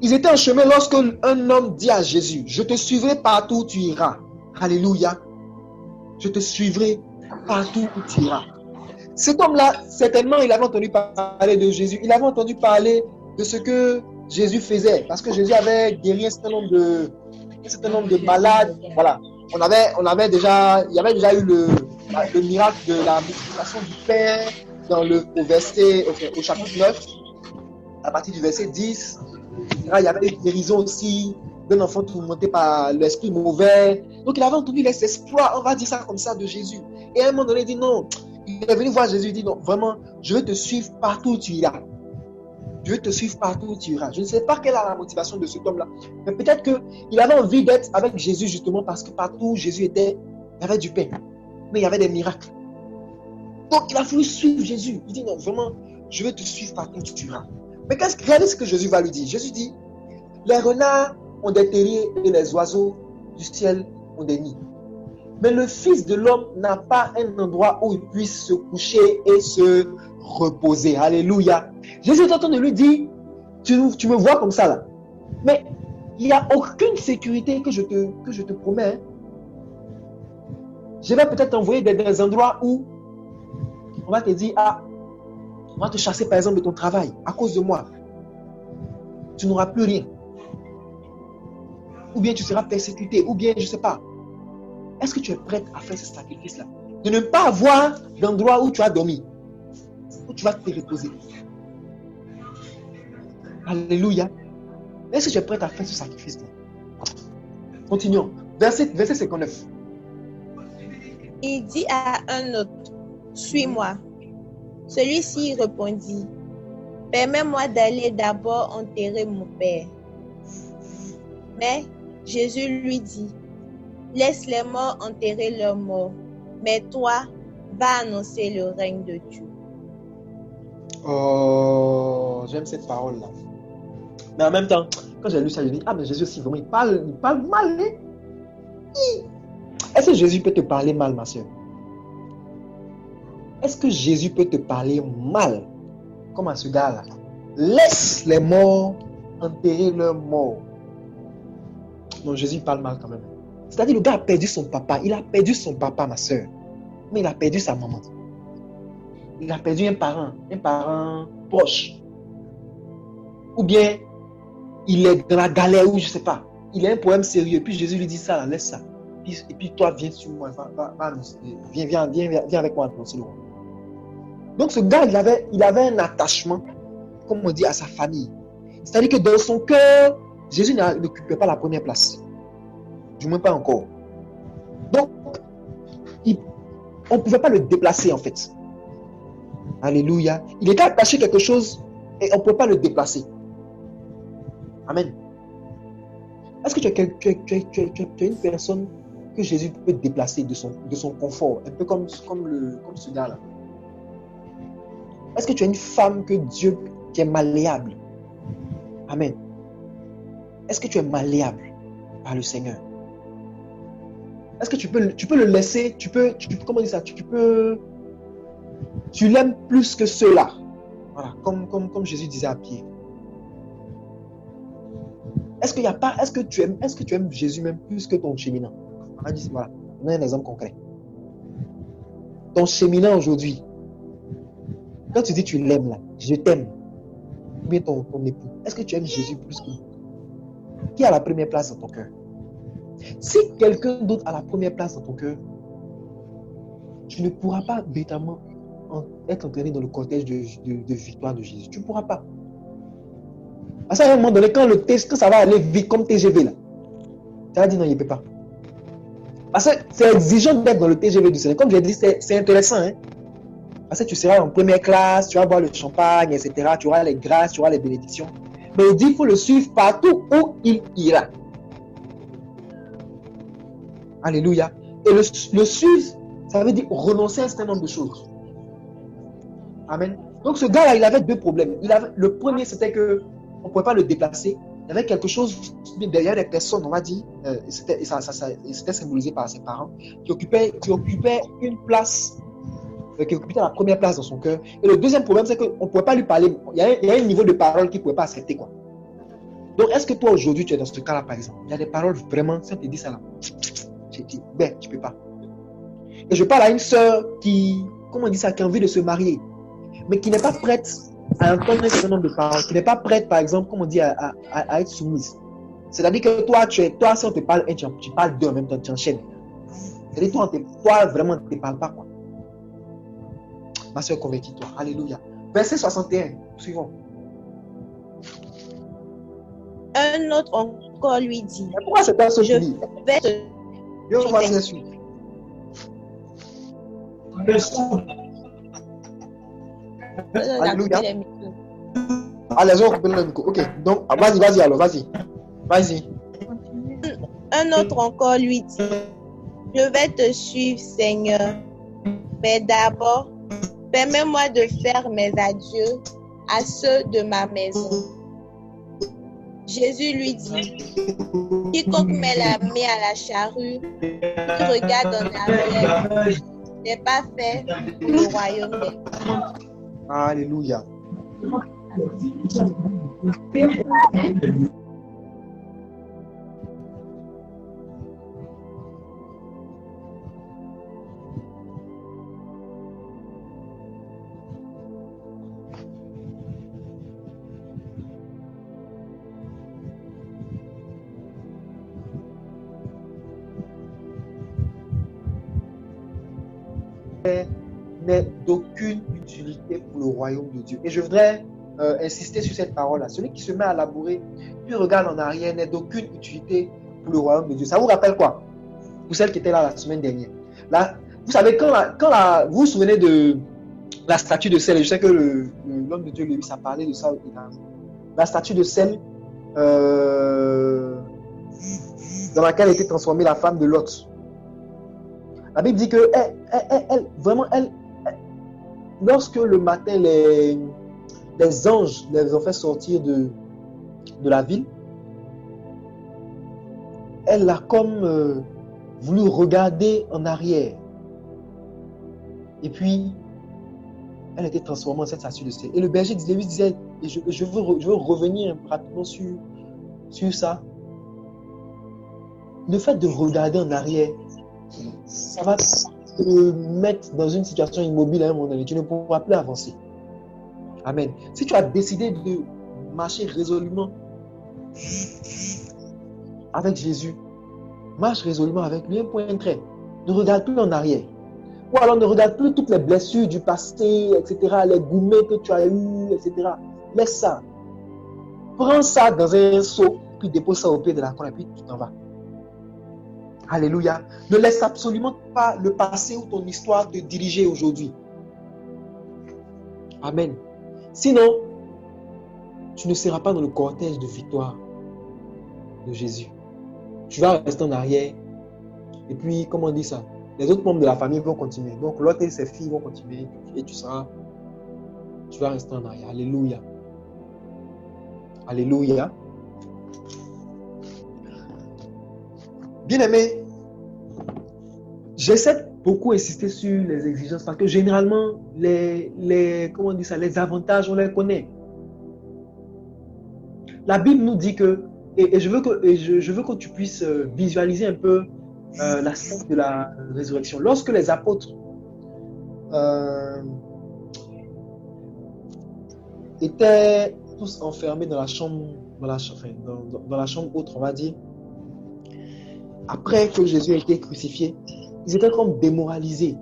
Ils étaient en chemin lorsque un homme dit à Jésus, je te suivrai partout où tu iras. Alléluia. Je te suivrai partout où tu iras. Cet homme-là, certainement, il avait entendu parler de Jésus. Il avait entendu parler de ce que Jésus faisait. Parce que Jésus avait guéri un certain nombre de malades. Voilà. Il y avait déjà eu le miracle de la multiplication du pain au chapitre 9, à partir du verset 10. Il y avait une guérison aussi d'un enfant tourmenté par l'esprit mauvais. Donc il avait entendu les espoirs, on va dire ça comme ça, de Jésus. Et à un moment donné, il dit non. Il est venu voir Jésus, il dit non, vraiment, je vais te suivre partout où tu iras. Je vais te suivre partout où tu iras. Je ne sais pas quelle est la motivation de cet homme-là. Mais peut-être qu'il avait envie d'être avec Jésus justement parce que partout où Jésus était, il y avait du pain. Mais il y avait des miracles. Donc il a voulu suivre Jésus. Il dit non, vraiment, je vais te suivre partout où tu iras. Mais regardez ce que Jésus va lui dire. Jésus dit, les renards ont des terriers et les oiseaux du ciel ont des nids. Mais le Fils de l'homme n'a pas un endroit où il puisse se coucher et se reposer. Alléluia. Jésus est en train de lui dire, tu me vois comme ça là. Mais il n'y a aucune sécurité que je te promets. Hein. Je vais peut-être t'envoyer dans des endroits où on va te dire, on va te chasser par exemple de ton travail à cause de moi. Tu n'auras plus rien. Ou bien tu seras persécuté, ou bien je ne sais pas. Est-ce que tu es prête à faire ce sacrifice-là? De ne pas avoir d'endroit où tu as dormi, où tu vas te reposer. Alléluia. Est-ce que tu es prête à faire ce sacrifice-là? Continuons. Verset 59. Il dit à un autre, suis-moi. Celui-ci répondit, permets-moi d'aller d'abord enterrer mon père. Mais Jésus lui dit, laisse les morts enterrer leurs morts, mais toi, va annoncer le règne de Dieu. Oh, j'aime cette parole-là. Mais en même temps, quand j'ai lu ça, je dis, mais Jésus aussi, vraiment, il parle mal. Hein? Est-ce que Jésus peut te parler mal, ma soeur? Est-ce que Jésus peut te parler mal, comme à ce gars-là? Laisse les morts enterrer leurs morts. Non, Jésus parle mal quand même. C'est-à-dire, le gars a perdu son papa. Il a perdu son papa, ma soeur. Mais il a perdu sa maman. Il a perdu un parent proche. Ou bien, il est dans la galère ou je ne sais pas. Il a un problème sérieux. Puis Jésus lui dit ça, là, laisse ça. Et puis toi, viens sur moi. Viens avec moi annoncer le roi. Donc ce gars, il avait un attachement, comme on dit, à sa famille. C'est-à-dire que dans son cœur, Jésus n'occupait pas la première place. Du moins pas encore. Donc, on ne pouvait pas le déplacer en fait. Alléluia. Il était attaché à quelque chose et on ne pouvait pas le déplacer. Amen. Est-ce que tu es une personne que Jésus peut déplacer de son confort, un peu comme ce gars-là? Est-ce que tu es une femme que Dieu qui est malléable? Amen. Est-ce que tu es malléable par le Seigneur? Est-ce que tu peux le laisser, comment dire ça? Tu l'aimes plus que ceux-là. Voilà, comme Jésus disait à Pierre. Est-ce que tu aimes Jésus même plus que ton cheminant? Voilà, on a un exemple concret. Ton cheminant aujourd'hui, quand tu dis tu l'aimes là, je t'aime, ou bien ton époux, est-ce que tu aimes Jésus plus que lui? Qui est à la première place dans ton cœur? Si quelqu'un d'autre a la première place dans ton cœur, tu ne pourras pas véritablement être entraîné dans le cortège de victoire de Jésus. Tu ne pourras pas. Parce qu'à un moment donné, quand ça va aller vite comme TGV là, tu vas dire non, il ne peut pas. Parce que c'est exigeant d'être dans le TGV du Seigneur. Comme j'ai dit, c'est intéressant. Hein? Parce que tu seras en première classe, tu vas boire le champagne, etc. Tu auras les grâces, tu auras les bénédictions. Mais il dit qu'il faut le suivre partout où il ira. Alléluia. Et le suivre, ça veut dire renoncer à un certain nombre de choses. Amen. Donc ce gars-là, il avait deux problèmes. Le premier, c'était qu'on ne pouvait pas le déplacer. Il y avait quelque chose derrière les personnes, on va dire, c'était symbolisé par ses parents, qui occupait une place, qui occupait la première place dans son cœur. Et le deuxième problème, c'est qu'on ne pouvait pas lui parler. Il y a un niveau de parole qu'il ne pouvait pas accepter, quoi. Donc, est-ce que toi, aujourd'hui, tu es dans ce cas-là, par exemple? Il y a des paroles vraiment, si on te dit ça là, je dis, ben, tu ne peux pas. Et je parle à une sœur qui, comment on dit ça, qui a envie de se marier, mais qui n'est pas prête à entendre un certain nombre de paroles, qui n'est pas prête, par exemple, comme on dit, à être soumise. C'est-à-dire que toi, si on te parle, tu parles deux en même temps, tu enchaînes. C'est-à-dire toi, vraiment, tu ne parles pas, quoi. Ma soeur, convertis-toi. Alléluia. Verset 61, suivant. Un autre encore lui dit, Mais pourquoi c'est pas ce je qui dit? vais te Je vois la suite. Alléluia. Allez, on coupe le micro. Ok, donc, vas-y alors, vas-y. Un autre encore lui dit, je vais te suivre, Seigneur, mais d'abord, permets-moi de faire mes adieux à ceux de ma maison. Jésus lui dit, quiconque met la main à la charrue, qui regarde en arrière, n'est pas fait pour le royaume des cieux. Alléluia. N'est d'aucune utilité pour le royaume de Dieu. Et je voudrais insister sur cette parole-là. Celui qui se met à labourer, puis regarde en arrière, n'est d'aucune utilité pour le royaume de Dieu. Ça vous rappelle quoi? Pour celle qui était là la semaine dernière. Là, vous savez, vous vous souvenez de la statue de sel, et je sais que l'homme de Dieu, lui, ça parlait de ça. La statue de sel dans laquelle était transformée la femme de Lot. La Bible dit que lorsque le matin, les anges les ont fait sortir de la ville, elle a comme voulu regarder en arrière. Et puis, elle était transformée en cette statue de sel. Et le berger lui disait, et je veux revenir rapidement sur ça. Le fait de regarder en arrière, ça va te mettre dans une situation immobile à un moment donné. Tu ne pourras plus avancer. Amen. Si tu as décidé de marcher résolument avec Jésus, marche résolument avec lui, un point trait. Ne regarde plus en arrière. Ou alors ne regarde plus toutes les blessures du passé, etc., les gourmets que tu as eus, etc. Laisse ça. Prends ça dans un seau, puis dépose ça au pied de la croix, et puis tu t'en vas. Alléluia. Ne laisse absolument pas le passé ou ton histoire te diriger aujourd'hui. Amen. Sinon, tu ne seras pas dans le cortège de victoire de Jésus. Tu vas rester en arrière. Et puis, comment on dit ça? Les autres membres de la famille vont continuer. Donc, l'autre et ses filles vont continuer. Et tu vas rester en arrière. Alléluia. Alléluia. Bien-aimé, j'essaie beaucoup d'insister sur les exigences parce que généralement, comment on dit ça, les avantages, on les connaît. La Bible nous dit que, et je veux que tu puisses visualiser un peu la scène de la résurrection. Lorsque les apôtres étaient tous enfermés dans la chambre, dans la chambre haute, on va dire, après que Jésus a été crucifié, ils étaient comme démoralisés.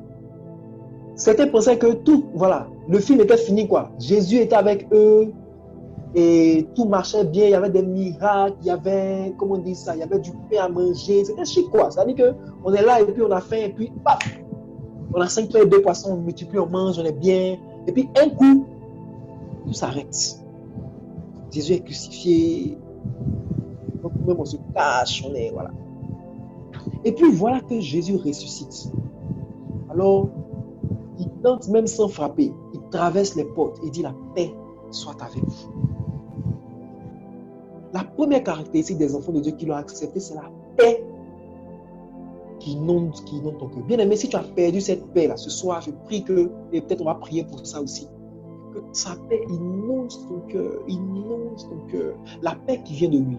Certains pensaient que tout, voilà, le film était fini, quoi. Jésus était avec eux et tout marchait bien, il y avait des miracles, il y avait, comment on dit ça, il y avait du pain à manger, c'était chic, quoi. C'est-à-dire qu'on est là et puis on a faim et puis, paf, on a 5 pains et 2 poissons, on multiplie, on mange, on est bien. Et puis, un coup, tout s'arrête. Jésus est crucifié, donc même on se cache, on est, voilà. Et puis voilà que Jésus ressuscite. Alors, il tente même sans frapper. Il traverse les portes et dit la paix soit avec vous. La première caractéristique des enfants de Dieu qui l'ont accepté, c'est la paix qui inonde ton cœur. Bien aimé, si tu as perdu cette paix-là ce soir, je prie que, et peut-être on va prier pour ça aussi, que sa paix inonde ton cœur, la paix qui vient de lui.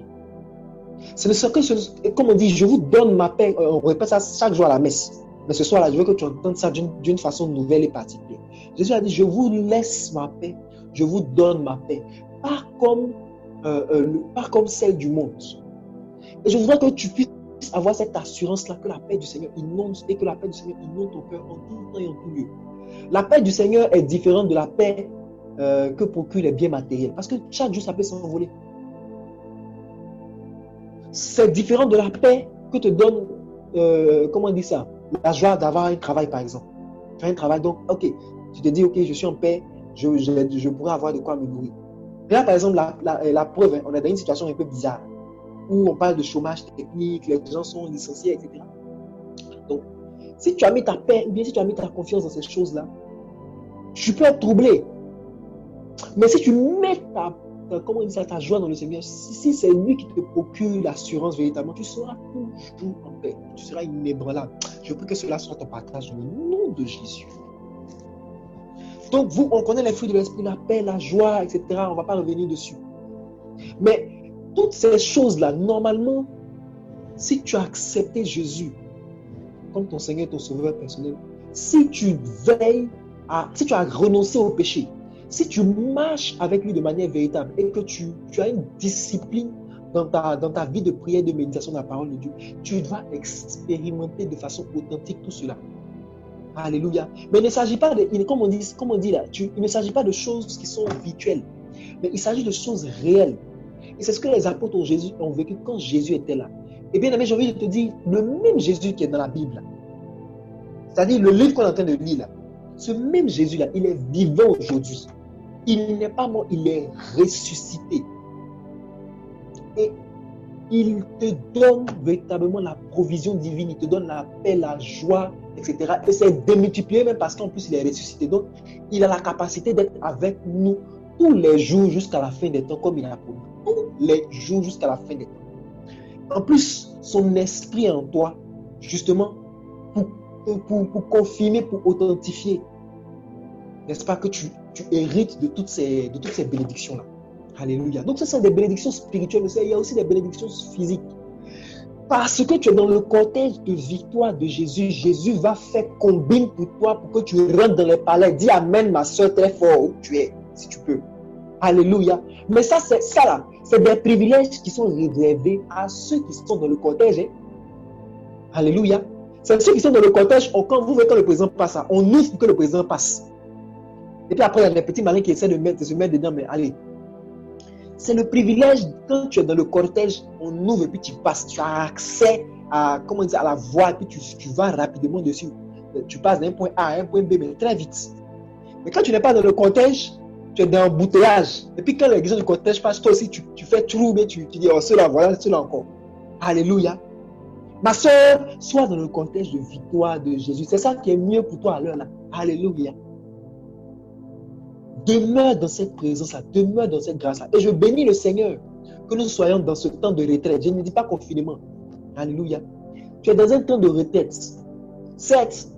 C'est ce que, comme on dit, je vous donne ma paix, on répète ça chaque jour à la messe. Mais ce soir-là, je veux que tu entendes ça d'une façon nouvelle et particulière. Jésus a dit, je vous laisse ma paix, je vous donne ma paix. Pas comme celle du monde. Et je voudrais que tu puisses avoir cette assurance-là que la paix du Seigneur inonde et que la paix du Seigneur inonde ton cœur en tout temps et en tout lieu. La paix du Seigneur est différente de la paix que procurent les biens matériels. Parce que chaque jour, ça peut s'envoler. C'est différent de la paix que te donne, comment on dit ça, la joie d'avoir un travail, par exemple. Tu as un travail, donc, ok, tu te dis, ok, je suis en paix, je pourrais avoir de quoi me nourrir. Là, par exemple, la preuve, hein, on est dans une situation un peu bizarre, où on parle de chômage technique, les gens sont licenciés, etc. Donc, si tu as mis ta paix, ou bien si tu as mis ta confiance dans ces choses-là, tu peux être troublé. Mais si tu mets ta joie dans le Seigneur, si c'est lui qui te procure l'assurance véritablement, tu seras toujours en paix, tu seras inébranlable. Je prie que cela soit ton partage dans le nom de Jésus. Donc, on connaît les fruits de l'esprit, la paix, la joie, etc. On ne va pas revenir dessus. Mais toutes ces choses-là, normalement, si tu as accepté Jésus comme ton Seigneur et ton Sauveur personnel, si tu as renoncé au péché, si tu marches avec lui de manière véritable et que tu as une discipline dans ta vie de prière et de méditation de la parole de Dieu, tu vas expérimenter de façon authentique tout cela. Alléluia. Mais il ne s'agit pas comme on dit là, il ne s'agit pas de choses qui sont virtuelles, mais il s'agit de choses réelles. Et c'est ce que les apôtres Jésus ont vécu quand Jésus était là. Et bien aimé, j'ai envie de te dire, le même Jésus qui est dans la Bible, c'est-à-dire le livre qu'on est en train de lire là, ce même Jésus-là, il est vivant aujourd'hui. Il n'est pas mort, il est ressuscité. Et il te donne véritablement la provision divine, il te donne la paix, la joie, etc. Et c'est démultiplié même parce qu'en plus il est ressuscité. Donc, il a la capacité d'être avec nous tous les jours jusqu'à la fin des temps, comme il a promis. Tous les jours jusqu'à la fin des temps. En plus, son esprit est en toi, justement, pour confirmer, pour authentifier. N'est-ce pas que tu hérites de toutes ces bénédictions-là. Alléluia. Donc, ce sont des bénédictions spirituelles, mais il y a aussi des bénédictions physiques. Parce que tu es dans le cortège de victoire de Jésus, Jésus va faire combine pour toi pour que tu rentres dans les palais. Dis Amen, ma soeur, très fort où tu es, si tu peux. Alléluia. Mais ça là, c'est des privilèges qui sont réservés à ceux qui sont dans le cortège. Hein. Alléluia. C'est ceux qui sont dans le cortège, quand le président passe, on ouvre pour que le président passe. Et puis après, il y a des petits marins qui essaient de se mettre dedans, mais allez. C'est le privilège, quand tu es dans le cortège, on ouvre et puis tu passes. Tu as accès à la voie et puis tu vas rapidement dessus. Tu passes d'un point A à un point B, mais très vite. Mais quand tu n'es pas dans le cortège, tu es dans l'embouteillage. Et puis quand les gens du cortège passent, toi aussi, tu fais trou, mais tu dis, oh, ceux-là, voilà, ceux-là encore. Alléluia. Ma soeur, sois dans le cortège de victoire de Jésus. C'est ça qui est mieux pour toi à l'heure là. Alléluia. Demeure dans cette présence-là, demeure dans cette grâce-là. Et je bénis le Seigneur que nous soyons dans ce temps de retraite. Je ne dis pas confinement. Alléluia. Tu es dans un temps de retraite. Certes,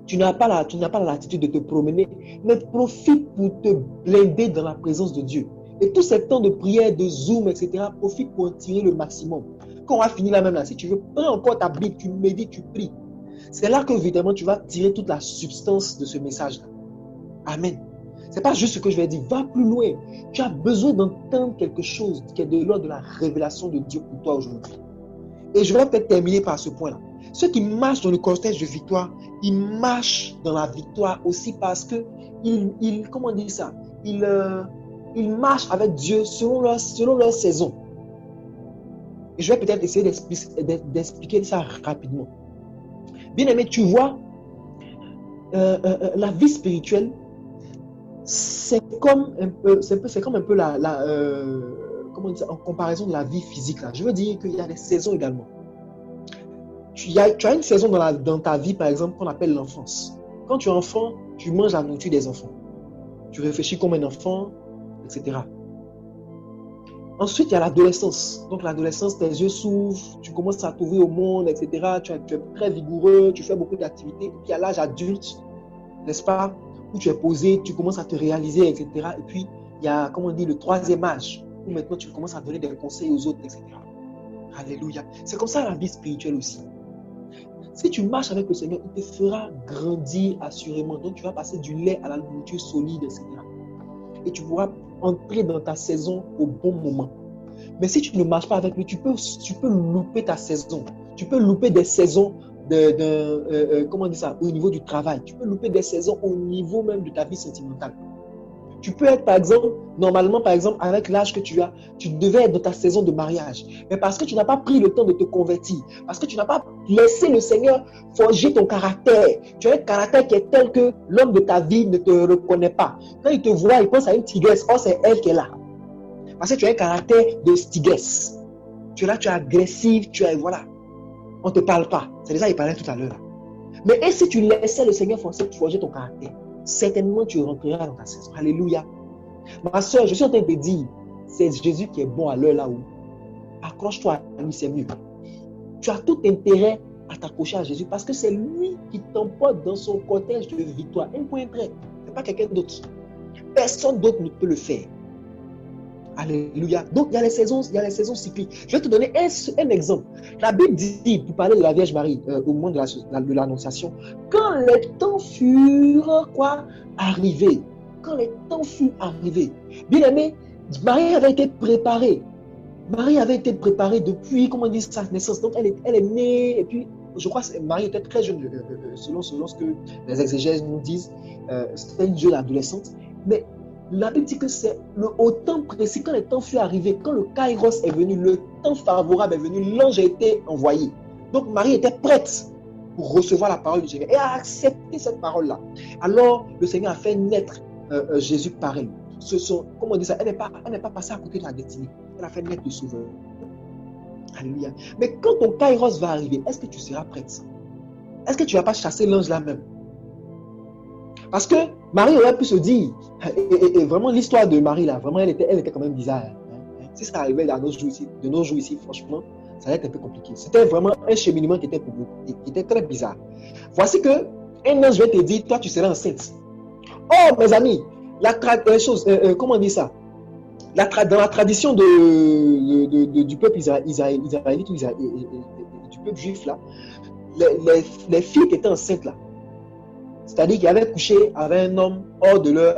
tu n'as pas la latitude de te promener, mais profite pour te blinder dans la présence de Dieu. Et tout ce temps de prière, de Zoom, etc., profite pour en tirer le maximum. Quand on va finir là même là, si tu veux, prends encore ta Bible, tu médites, tu pries. C'est là que, évidemment, tu vas tirer toute la substance de ce message-là. Amen. Ce n'est pas juste ce que je vais dire. Va plus loin. Tu as besoin d'entendre quelque chose qui est de l'ordre de la révélation de Dieu pour toi aujourd'hui. Et je vais peut-être terminer par ce point-là. Ceux qui marchent dans le cortège de victoire, ils marchent dans la victoire aussi parce que comment on dit ça? Ils marchent avec Dieu selon leur saison. Et je vais peut-être essayer d'expliquer ça rapidement. Bien aimé, tu vois, la vie spirituelle, c'est comme un peu comment on dit ça, en comparaison de la vie physique. Là. Je veux dire qu'il y a des saisons également. Tu as une saison dans ta vie, par exemple, qu'on appelle l'enfance. Quand tu es enfant, tu manges la nourriture des enfants. Tu réfléchis comme un enfant, etc. Ensuite, il y a l'adolescence. Donc, l'adolescence, tes yeux s'ouvrent, tu commences à t'ouvrir au monde, etc. Tu es très vigoureux, tu fais beaucoup d'activités. Et puis, à l'âge adulte, n'est-ce pas, où tu es posé, tu commences à te réaliser, etc. Et puis, il y a, comment on dit, le troisième âge, où maintenant tu commences à donner des conseils aux autres, etc. Alléluia. C'est comme ça la vie spirituelle aussi. Si tu marches avec le Seigneur, il te fera grandir assurément. Donc, tu vas passer du lait à la nourriture solide, etc. Et tu pourras entrer dans ta saison au bon moment. Mais si tu ne marches pas avec lui, tu peux louper ta saison. Tu peux louper des saisons comment on dit ça, au niveau du travail. Tu peux louper des saisons au niveau même de ta vie sentimentale. Tu peux être, par exemple, normalement, par exemple, avec l'âge que tu as, tu devais être dans ta saison de mariage. Mais parce que tu n'as pas pris le temps de te convertir, parce que tu n'as pas laissé le Seigneur forger ton caractère. Tu as un caractère qui est tel que l'homme de ta vie ne te reconnaît pas. Quand il te voit, il pense à une tigresse. Or, c'est elle qui est là. Parce que tu as un caractère de tigresse. Tu es là, tu es agressif, tu es, voilà. On ne te parle pas. C'est déjà, il parlait tout à l'heure. Mais et si tu laissais le Seigneur forger ton caractère, certainement tu rentreras dans ta saison. Alléluia. Ma soeur, je suis en train de te dire, c'est Jésus qui est bon à l'heure là où. Accroche-toi à lui, c'est mieux. Tu as tout intérêt à t'accrocher à Jésus parce que c'est lui qui t'emporte dans son cortège de victoire. Un point trait. Ce n'est pas quelqu'un d'autre. Personne d'autre ne peut le faire. Alléluia. Donc, il y a les saisons cycliques. Je vais te donner un exemple. La Bible dit, pour parler de la Vierge Marie, au moment de l'Annonciation, quand les temps furent arrivés, bien aimé, Marie avait été préparée. Depuis, comment dire, sa naissance. Donc, elle est née, et puis, je crois que Marie était très jeune, selon ce que les exégèses nous disent. C'était une jeune adolescente. Mais la Bible dit que c'est au temps précis, quand le temps fut arrivé, quand le Kairos est venu, le temps favorable est venu, l'ange a été envoyé. Donc Marie était prête pour recevoir la parole du Seigneur et a accepté cette parole-là. Alors le Seigneur a fait naître Jésus par elle. Comment on dit ça? Elle n'est pas passée à côté de la destinée. Elle a fait naître le Sauveur. Alléluia. Mais quand ton Kairos va arriver, est-ce que tu seras prête? Est-ce que tu ne vas pas chasser l'ange là même? Parce que Marie aurait pu se dire, et vraiment l'histoire de Marie là, vraiment elle était quand même bizarre. Si ça arrivait de nos jours ici, franchement, ça allait être un peu compliqué. C'était vraiment un cheminement qui était très bizarre. Voici que un ange va te dire, toi tu seras enceinte. Oh mes amis, comment on dit ça? Dans la tradition du peuple israélite ou du peuple juif là, les filles qui étaient enceintes là, c'est-à-dire qu'ils avaient couché avec un homme hors de leur...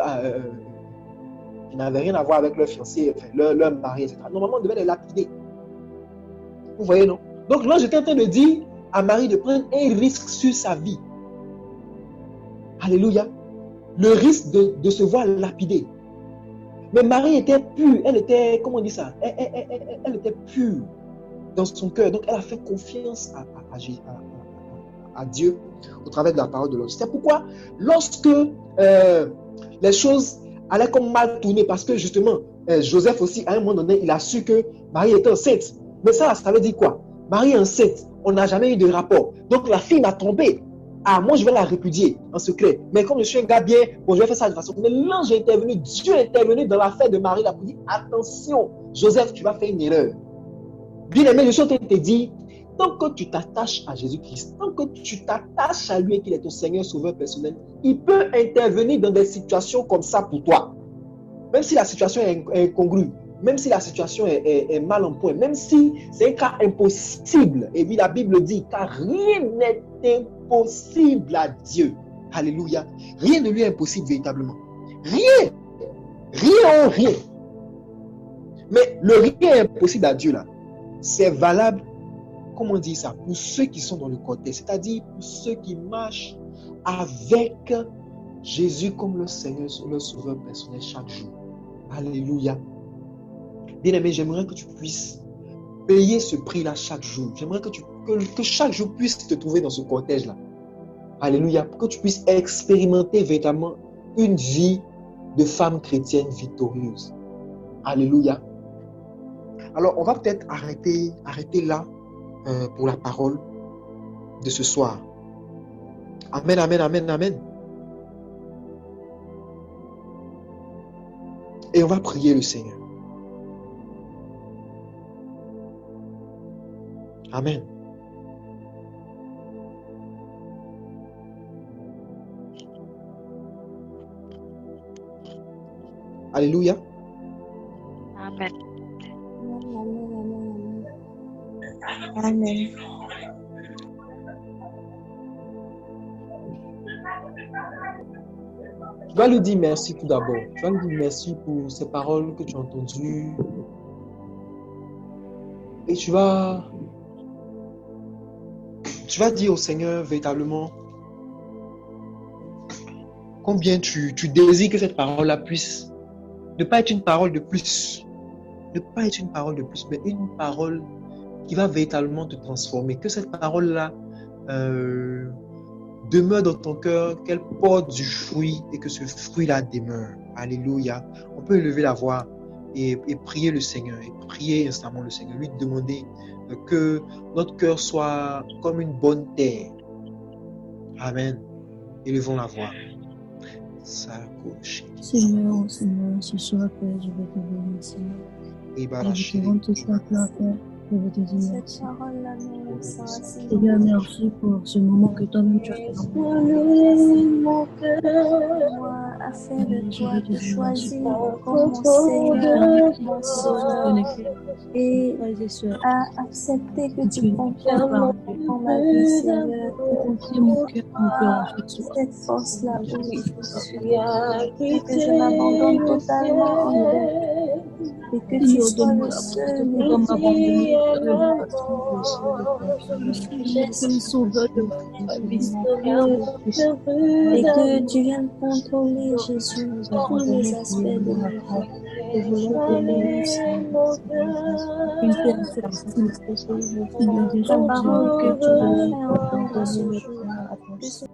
qui n'avait rien à voir avec leur fiancé, enfin, leur mari, etc. Normalement, on devait les lapider. Vous voyez, non? Donc, là, j'étais en train de dire à Marie de prendre un risque sur sa vie. Alléluia. Le risque de se voir lapider. Mais Marie était pure. Elle était, comment on dit ça? Elle était pure dans son cœur. Donc, elle a fait confiance à Dieu au travers de la parole de l'ange. C'est pourquoi, lorsque les choses allaient comme mal tourner, parce que justement, Joseph aussi, à un moment donné, il a su que Marie était enceinte. Mais ça veut dire quoi? Marie est enceinte, on n'a jamais eu de rapport. Donc la fille m'a trompé. Ah, moi je vais la répudier en secret. Mais comme je suis un gars bien, bon, je vais faire ça de façon. Mais l'ange est intervenu, Dieu est intervenu dans l'affaire de Marie là pour dire attention, Joseph, tu vas faire une erreur. Bien aimé, je suis en train de te dire, tant que tu t'attaches à Jésus-Christ, tant que tu t'attaches à lui et qu'il est ton Seigneur Sauveur personnel, il peut intervenir dans des situations comme ça pour toi. Même si la situation est incongrue, même si la situation est mal en point, même si c'est un cas impossible. Et puis la Bible dit, car rien n'est impossible à Dieu. Alléluia. Rien ne lui est impossible véritablement. Rien. Rien. Mais le rien impossible à Dieu là, c'est valable, comment on dit ça, pour ceux qui sont dans le côté, c'est-à-dire pour ceux qui marchent avec Jésus comme le Seigneur, le Sauveur personnel chaque jour. Alléluia. Bien-aimé, j'aimerais que tu puisses payer ce prix-là chaque jour. J'aimerais que chaque jour puisse te trouver dans ce cortège-là. Alléluia. Pour que tu puisses expérimenter véritablement une vie de femme chrétienne victorieuse. Alléluia. Alors, on va peut-être arrêter là pour la parole de ce soir. Amen, amen, amen, amen. Et on va prier le Seigneur. Amen. Alléluia. Amen. Amen. Tu vas lui dire merci tout d'abord. Tu vas lui dire merci pour ces paroles que tu as entendues. Et tu vas dire au Seigneur véritablement combien tu désires que cette parole-là puisse ne pas être une parole de plus. Ne pas être une parole de plus, mais une parole qui va véritablement te transformer. Que cette parole-là demeure dans ton cœur, qu'elle porte du fruit et que ce fruit-là demeure. Alléluia. On peut élever la voix et prier le Seigneur, et prier instamment le Seigneur, lui demander que notre cœur soit comme une bonne terre. Amen. Élevons la voix. Seigneur, ce soir, Père, je vais te bénir, Seigneur. Je vais te rendre toute la gloire, Père. Je vais te dire merci. Seigneur, merci pour ce moment que toi-même tu as fait dans mon cœur. Afin de toi de choisir comme mon Seigneur, mon Sauveur, et à accepter que tu confirmes dans ma vie, Seigneur. Cette force-là, oui, je suis, et que je m'abandonne totalement en toi, et que tu sois le seul et que tu viennes contrôler, Jésus, tous les aspects de ma vie. Et je ta parole que tu m'as fait entendre ce jour.